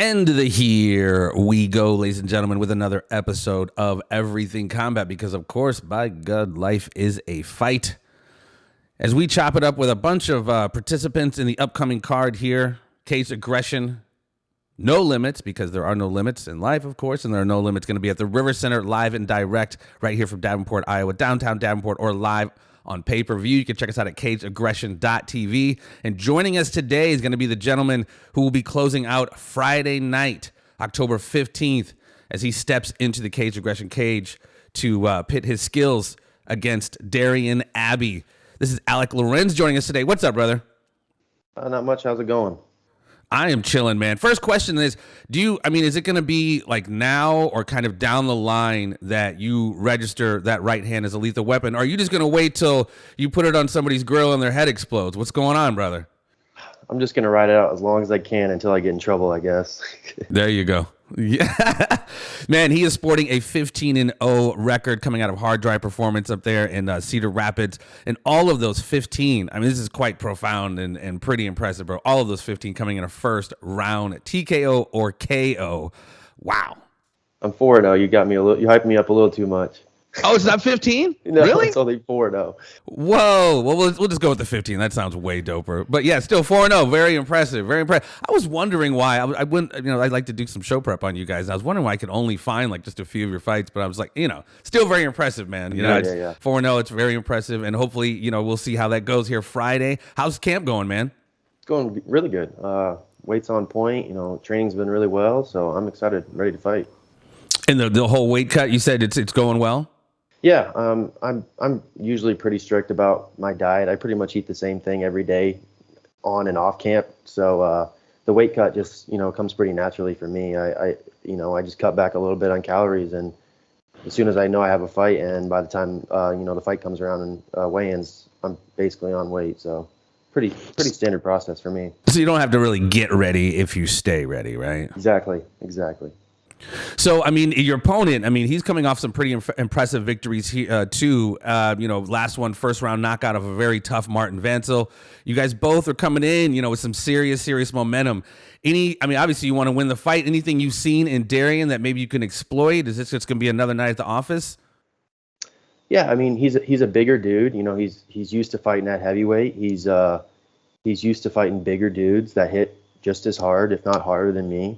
And here we go, ladies and gentlemen, with another episode of Everything Combat, because, of course, by God, life is a fight. As we chop it up with a bunch of participants in the upcoming card here, Cage Aggression, no limits, because there are no limits in life, of course, and there are no limits going to be at the River Center live and direct right here from Davenport, Iowa, downtown Davenport, or live on pay-per-view. You can check us out at cageaggression.tv. And joining us today is going to be the gentleman who will be closing out Friday night, October 15th, as he steps into the Cage Aggression cage to pit his skills against Darian Abbey. This is Alik Lorenz joining us today. What's up, brother? Not much. How's it going? I am chilling, man. First question is, is it going to be like now or kind of down the line that you register that right hand as a lethal weapon? Or are you just going to wait till you put it on somebody's grill and their head explodes? What's going on, brother? I'm just going to ride it out as long as I can until I get in trouble, I guess. There you go. Yeah. Man, he is sporting a 15-0 record coming out of Hard Drive Performance up there in Cedar Rapids. And all of those 15, this is quite profound and pretty impressive, bro. All of those 15 coming in a first round TKO or KO. Wow. I'm 4-0. You hyped me up a little too much. Oh, it's not 15? No, really? It's only 4-0. Whoa. Well, we'll just go with the 15. That sounds way doper. But yeah, still 4-0. Very impressive. Very impressive. I was wondering why. I wouldn't, I'd like to do some show prep on you guys. I was wondering why I could only find like just a few of your fights, but I was like, still very impressive, man. Yeah. 4-0. It's very impressive. And hopefully, we'll see how that goes here Friday. How's camp going, man? It's going really good. Weight's on point. Training's been really well. So I'm excited, ready to fight. And the whole weight cut, you said it's going well? Yeah, I'm usually pretty strict about my diet. I pretty much eat the same thing every day on and off camp. So the weight cut just, comes pretty naturally for me. I just cut back a little bit on calories, and as soon as I know I have a fight, and by the time, the fight comes around and weigh-ins, I'm basically on weight. So pretty standard process for me. So you don't have to really get ready if you stay ready, right? Exactly. So, your opponent, he's coming off some pretty impressive victories here, too. Last one, first round knockout of a very tough Martin Vancil. You guys both are coming in, with some serious momentum. Obviously you want to win the fight. Anything you've seen in Darian that maybe you can exploit? Is this just going to be another night at the office? Yeah, he's a bigger dude. He's used to fighting at heavyweight. He's used to fighting bigger dudes that hit just as hard, if not harder than me.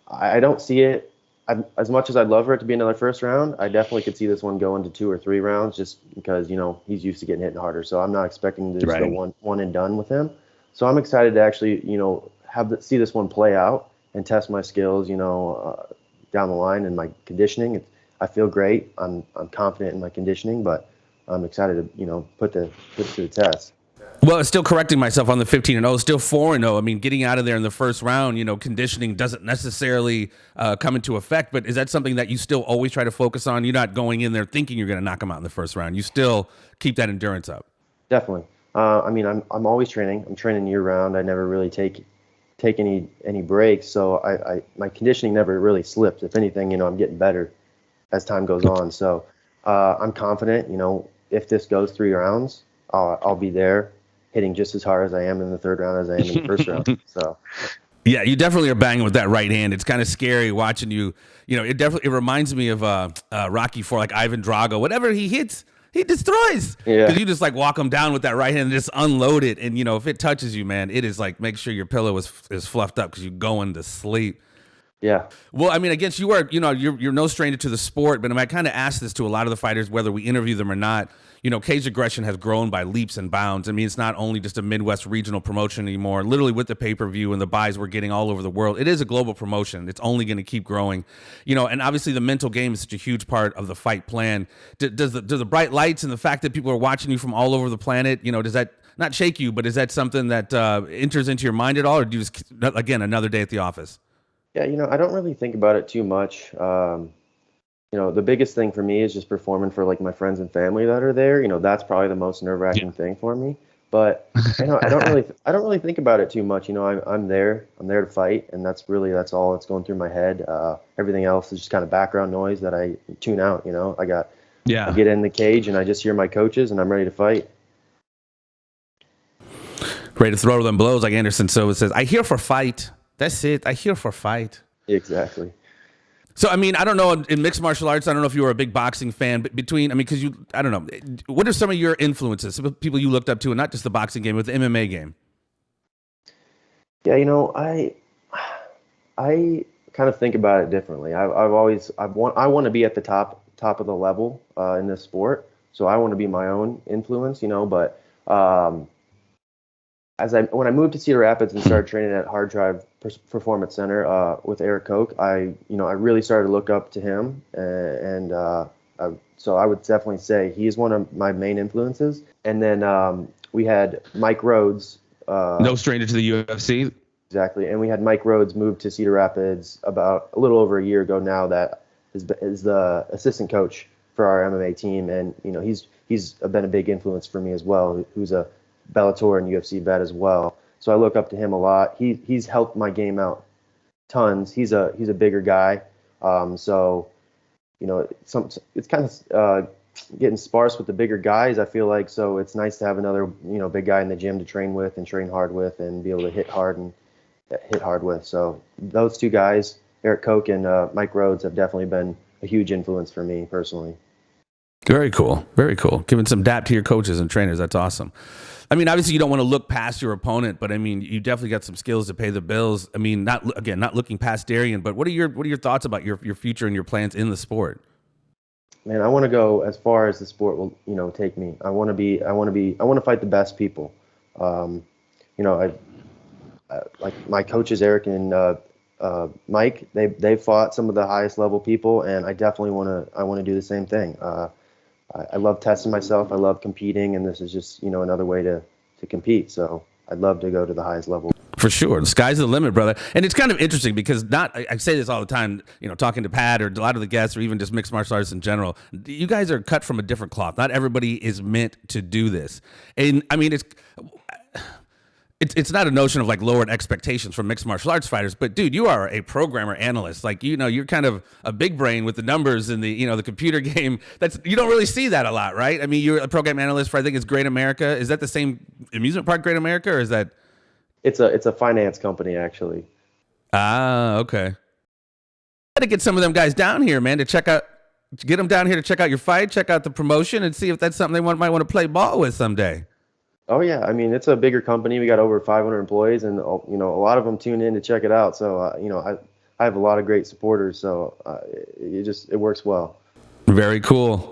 I don't see it as much as I'd love for it to be another first round. I definitely could see this one go into 2 or 3 rounds just because, he's used to getting hit harder. So I'm not expecting to just go one and done with him. So I'm excited to actually, see this one play out and test my skills, down the line and my conditioning. I feel great. I'm confident in my conditioning, but I'm excited to, put it to the test. Well, still correcting myself on the 15-0, still 4-0. Getting out of there in the first round, conditioning doesn't necessarily come into effect. But is that something that you still always try to focus on? You're not going in there thinking you're going to knock him out in the first round. You still keep that endurance up. Definitely. I'm always training. I'm training year round. I never really take any breaks. So my conditioning never really slipped. If anything, I'm getting better as time goes on. So I'm confident. If this goes 3 rounds, I'll be there, hitting just as hard as I am in the third round as I am in the first round. So, yeah, you definitely are banging with that right hand. It's kind of scary watching you. It reminds me of Rocky IV, like Ivan Drago. Whatever he hits, he destroys. Yeah. Because you just like walk him down with that right hand and just unload it. And if it touches you, man, it is like make sure your pillow is fluffed up because you're going to sleep. Yeah. Well, I guess you are, you're no stranger to the sport, but I kind of ask this to a lot of the fighters, whether we interview them or not. Cage Aggression has grown by leaps and bounds. It's not only just a Midwest regional promotion anymore. Literally with the pay-per-view and the buys we're getting all over the world, it is a global promotion. It's only going to keep growing. And obviously the mental game is such a huge part of the fight plan. Does the bright lights and the fact that people are watching you from all over the planet, does that not shake you, but is that something that enters into your mind at all, or do you just, again, another day at the office? Yeah, I don't really think about it too much. The biggest thing for me is just performing for like my friends and family that are there. That's probably the most nerve-wracking thing for me. But I don't really think about it too much. I'm there to fight, and that's all that's going through my head. Everything else is just kind of background noise that I tune out. I get in the cage and I just hear my coaches, and I'm ready to fight. Ready to throw them blows, like Anderson Silva says. I here for fight. That's it. I here for fight. Exactly. So, I mean, I don't know, in mixed martial arts, I don't know if you were a big boxing fan, but because I don't know, what are some of your influences, some people you looked up to, and not just the boxing game, but the MMA game? Yeah, I kind of think about it differently. I want to be at the top of the level in this sport, so I want to be my own influence, But when I moved to Cedar Rapids and started training at Hard Drive Performance Center with Eric Koch, I really started to look up to him, so I would definitely say he's one of my main influences. And then we had Mike Rhodes. No stranger to the UFC. Exactly, and we had Mike Rhodes move to Cedar Rapids about a little over a year ago now. That is the assistant coach for our MMA team, and he's been a big influence for me as well. Who's a Bellator and UFC vet as well. So I look up to him a lot. He's helped my game out tons. He's a bigger guy, so it's kind of getting sparse with the bigger guys, I feel like. So it's nice to have another big guy in the gym to train with and train hard with and be able to hit hard with. So those two guys, Eric Koch and Mike Rhodes, have definitely been a huge influence for me personally. Very cool. Very cool. Giving some dap to your coaches and trainers. That's awesome. I mean, obviously you don't want to look past your opponent, but I mean, you definitely got some skills to pay the bills. I mean, not looking past Darian, but what are your thoughts about your future and your plans in the sport? Man, I want to go as far as the sport will, take me. I want to fight the best people. Like my coaches, Eric and Mike, they fought some of the highest level people, and I definitely want to do the same thing. I love testing myself. I love competing, and this is just another way to compete. So I'd love to go to the highest level. For sure. The sky's the limit, brother. And it's kind of interesting because I say this all the time, talking to Pat or a lot of the guests or even just mixed martial artists in general, you guys are cut from a different cloth. Not everybody is meant to do this. And I mean, it's not a notion of like lowered expectations from mixed martial arts fighters, but dude, you are a programmer analyst. Like, you're kind of a big brain with the numbers and the computer game. You don't really see that a lot, right? I mean, you're a program analyst for, I think it's Great America. Is that the same amusement park, Great America, or is that? It's a finance company, actually. Ah, okay. Got to get some of them guys down here, man, to get them down here to check out your fight, check out the promotion, and see if that's something they might want to play ball with someday. Oh yeah, I mean, it's a bigger company. We got over 500 employees, and a lot of them tune in to check it out. So I have a lot of great supporters. So it works well. Very cool.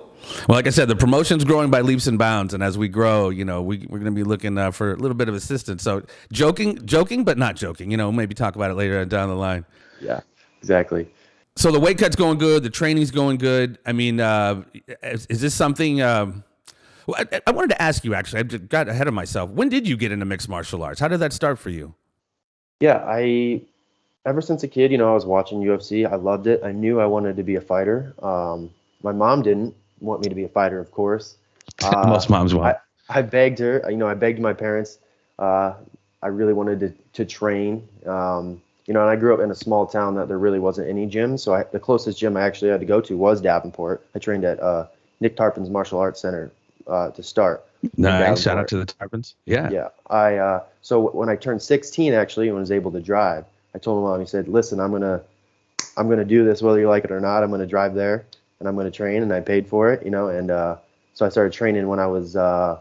Well, like I said, the promotion's growing by leaps and bounds, and as we grow, we're going to be looking for a little bit of assistance. So joking, but not joking. Maybe talk about it later down the line. Yeah, exactly. So the weight cut's going good. The training's going good. I mean, is this something? I wanted to ask you, actually. I just got ahead of myself. When did you get into mixed martial arts? How did that start for you? Yeah, ever since a kid, I was watching UFC. I loved it. I knew I wanted to be a fighter. My mom didn't want me to be a fighter, of course. Most moms want. I begged her. I begged my parents. I really wanted to train. And I grew up in a small town that there really wasn't any gym. So the closest gym I actually had to go to was Davenport. I trained at Nick Tarpin's Martial Arts Center to start. Nice. Shout out to the Tarpins. Yeah. Yeah. So when I turned 16, actually, and was able to drive, I told my mom, he said, listen, I'm gonna do this whether you like it or not. I'm gonna drive there and I'm gonna train, and I paid for it, and so I started training when I was I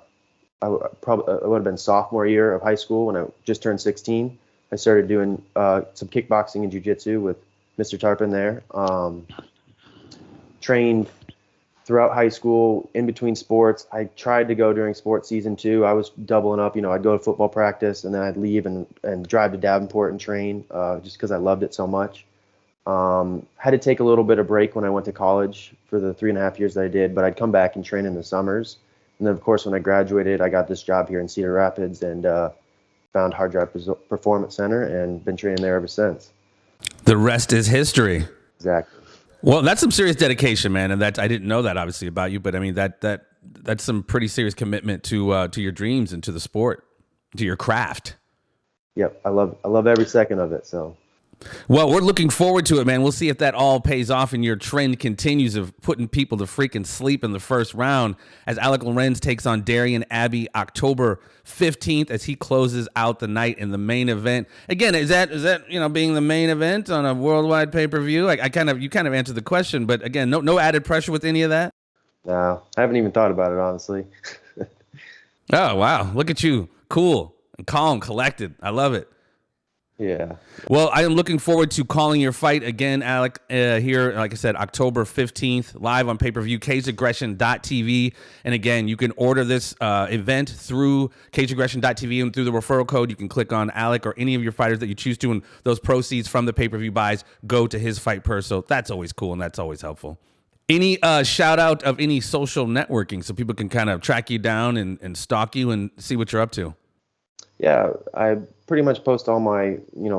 would have been sophomore year of high school. When I just turned 16, I started doing some kickboxing and jiu-jitsu with Mr. Tarpin there. Trained throughout high school, in between sports. I tried to go during sports season too. I was doubling up. I'd go to football practice, and then I'd leave and drive to Davenport and train just because I loved it so much. Had to take a little bit of break when I went to college for the 3.5 years that I did, but I'd come back and train in the summers. And then, of course, when I graduated, I got this job here in Cedar Rapids and found Hard Drive Performance Center and been training there ever since. The rest is history. Exactly. Well, that's some serious dedication, man, and I didn't know that obviously about you, but I mean that's some pretty serious commitment to your dreams and to the sport, to your craft. Yep, I love every second of it. So. Well, we're looking forward to it, man. We'll see if that all pays off and your trend continues of putting people to freaking sleep in the first round as Alik Lorenz takes on Darian Abbey October 15th as he closes out the night in the main event. Again, is that being the main event on a worldwide pay-per-view? You kind of answered the question, but again, no added pressure with any of that? No, I haven't even thought about it, honestly. Oh, wow. Look at you. Cool and calm, collected. I love it. Yeah. Well, I am looking forward to calling your fight again, Alik, here, like I said, October 15th, live on pay-per-view, cageaggression.tv. And again, you can order this event through cageaggression.tv, and through the referral code, you can click on Alik or any of your fighters that you choose to, and those proceeds from the pay-per-view buys go to his fight purse. So that's always cool, and that's always helpful. Any shout out of any social networking so people can kind of track you down and stalk you and see what you're up to? Yeah, I pretty much post all my,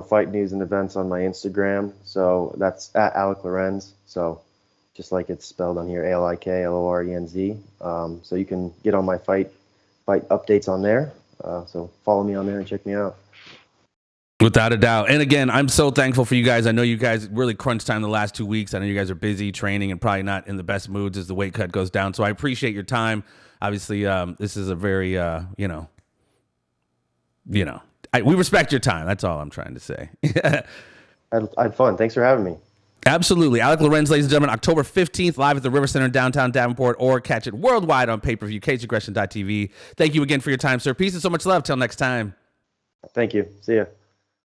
fight news and events on my Instagram. So that's at Alik Lorenz. So just like it's spelled on here, AlikLorenz. So you can get all my fight updates on there. So follow me on there and check me out. Without a doubt. And again, I'm so thankful for you guys. I know you guys really crunch time the last 2 weeks. I know you guys are busy training and probably not in the best moods as the weight cut goes down. So I appreciate your time. Obviously, this is a very, we respect your time. That's all I'm trying to say. I had fun. Thanks for having me. Absolutely. Alik Lorenz, ladies and gentlemen, October 15th, live at the River Center in downtown Davenport, or catch it worldwide on pay-per-view, cageaggression.tv. Thank you again for your time, sir. Peace and so much love. Till next time. Thank you. See ya.